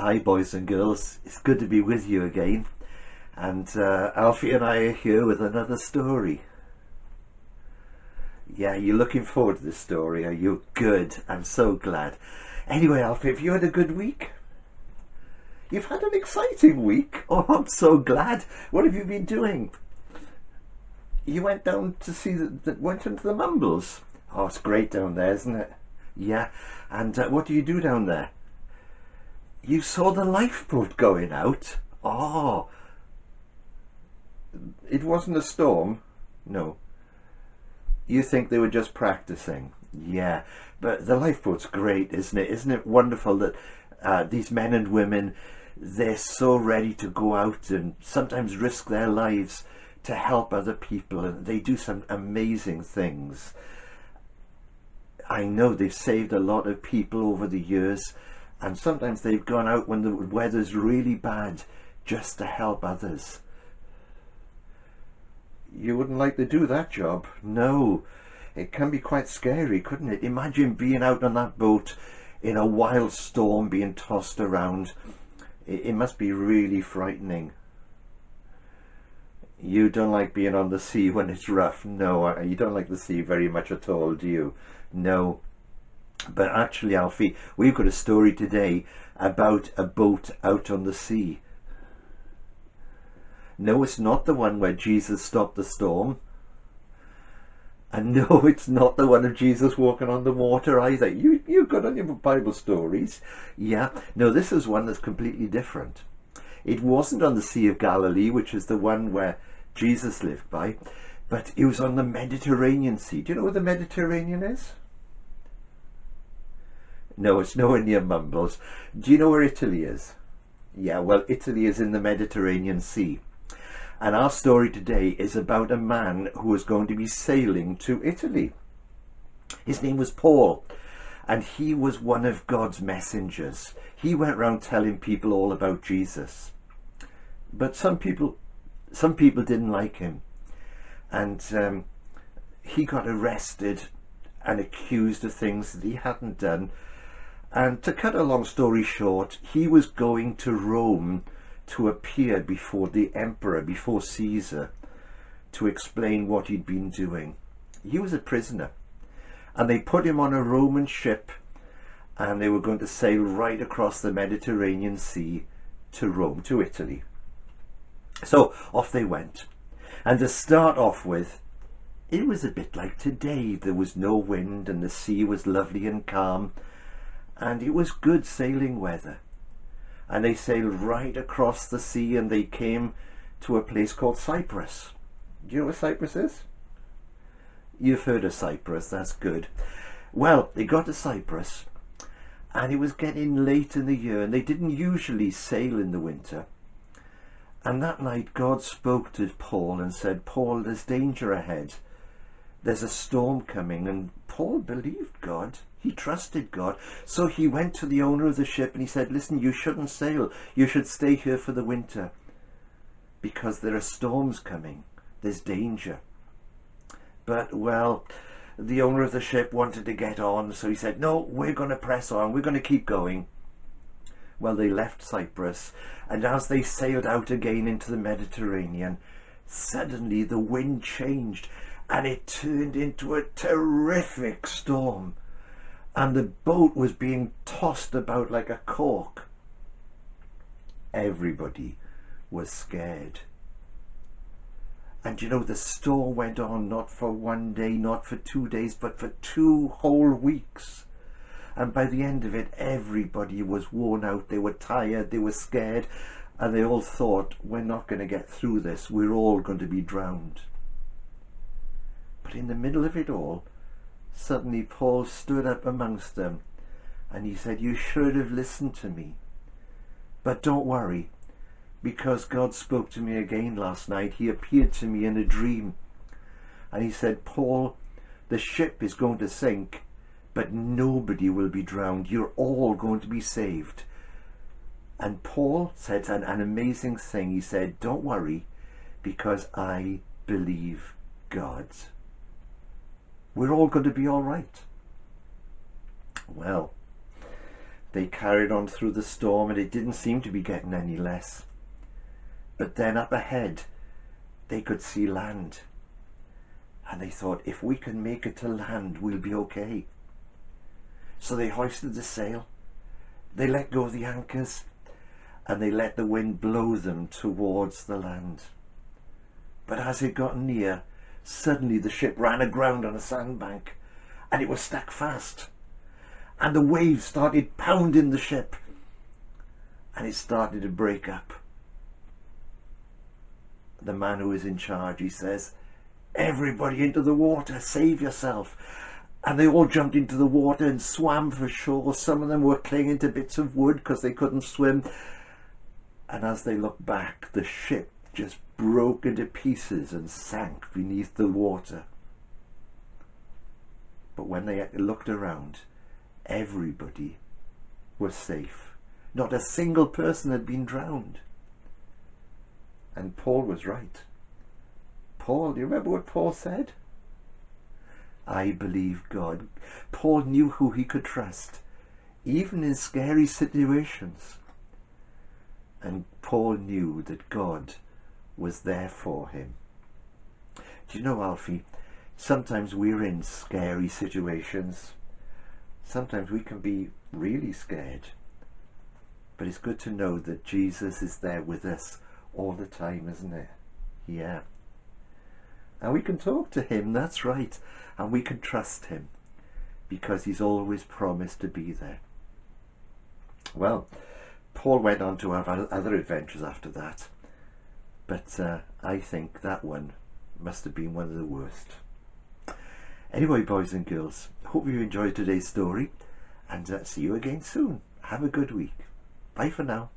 hi boys and girls, it's good to be with you again, and Alfie and I are here with another story. Yeah, you're looking forward to this story, are you? Good, I'm so glad. Anyway, Alfie, have you had a good week? You've had an exciting week? Oh, I'm so glad. What have you been doing? You went down to see, went into the Mumbles. Oh, it's great down there, isn't it? Yeah, and what do you do down there? You saw the lifeboat going out? Oh, it wasn't a storm? No. You think they were just practicing? Yeah, but the lifeboat's great, isn't it? Isn't it wonderful that these men and women, they're so ready to go out and sometimes risk their lives to help other people, and they do some amazing things. I know they've saved a lot of people over the years, and sometimes they've gone out when the weather's really bad just to help others. You wouldn't like to do that job? No, it can be quite scary, couldn't it? Imagine being out on that boat in a wild storm, being tossed around. It must be really frightening. You don't like being on the sea when it's rough? No, you don't like the sea very much at all, do you? No. But actually, Alfie, we've got a story today about a boat out on the sea. No, it's not the one where Jesus stopped the storm. And no, it's not the one of Jesus walking on the water either. You're good on your Bible stories. Yeah, no, this is one that's completely different. It wasn't on the Sea of Galilee, which is the one where Jesus lived by, but it was on the Mediterranean Sea. Do you know where the Mediterranean is? No, it's nowhere near Mumbles. Do you know where Italy is? Yeah, well, Italy is in the Mediterranean Sea. And our story today is about a man who was going to be sailing to Italy. His name was Paul, and he was one of God's messengers. He went around telling people all about Jesus. But some people didn't like him, and he got arrested and accused of things that he hadn't done. And to cut a long story short, he was going to Rome to appear before the emperor, before Caesar, to explain what he'd been doing. He was a prisoner, and they put him on a Roman ship, and they were going to sail right across the Mediterranean Sea to Rome, to Italy. So off they went. And to start off with, it was a bit like today. There was no wind and the sea was lovely and calm, and it was good sailing weather. And they sailed right across the sea, and they came to a place called Cyprus. Do you know what Cyprus is? You've heard of Cyprus, that's good. Well, they got to Cyprus, and it was getting late in the year, and they didn't usually sail in the winter. And that night God spoke to Paul and said, Paul, there's danger ahead. There's a storm coming. And Paul believed God. He trusted God. So he went to the owner of the ship and he said, listen, you shouldn't sail. You should stay here for the winter, because there are storms coming. There's danger. But, well, the owner of the ship wanted to get on. So he said, no, we're going to press on. We're going to keep going. Well, they left Cyprus, and as they sailed out again into the Mediterranean, suddenly the wind changed and it turned into a terrific storm, and the boat was being tossed about like a cork. Everybody was scared. And you know, the storm went on not for one day, not for 2 days, but for 2 whole weeks. And by the end of it, everybody was worn out. They were tired, they were scared, and they all thought, we're not going to get through this. We're all going to be drowned. But in the middle of it all, suddenly Paul stood up amongst them, and he said, you should have listened to me. But don't worry, because God spoke to me again last night. He appeared to me in a dream, and he said, Paul, the ship is going to sink, but nobody will be drowned. You're all going to be saved. And Paul said an amazing thing. He said, don't worry, because I believe God. We're all going to be all right. Well, They carried on through the storm, and it didn't seem to be getting any less. But then up ahead, they could see land. And they thought, if we can make it to land, we'll be okay. So they hoisted the sail, they let go of the anchors, and they let the wind blow them towards the land. But as it got near, suddenly the ship ran aground on a sandbank, and it was stuck fast. And the waves started pounding the ship, and it started to break up. The man who is in charge, he says, "Everybody into the water, save yourself." And they all jumped into the water and swam for shore. Some of them were clinging to bits of wood because they couldn't swim. And as they looked back, the ship just broke into pieces and sank beneath the water. But when they looked around, everybody was safe. Not a single person had been drowned. And Paul was right. Paul, do you remember what Paul said? I believe God. Paul knew who he could trust, even in scary situations. And Paul knew that God was there for him. Do you know, Alfie, sometimes we're in scary situations. Sometimes we can be really scared. But it's good to know that Jesus is there with us all the time, isn't it? Yeah. And we can talk to him, that's right. And we can trust him because he's always promised to be there. Well, Paul went on to have other adventures after that. But I think that one must have been one of the worst. Anyway, boys and girls, hope you enjoyed today's story. And see you again soon. Have a good week. Bye for now.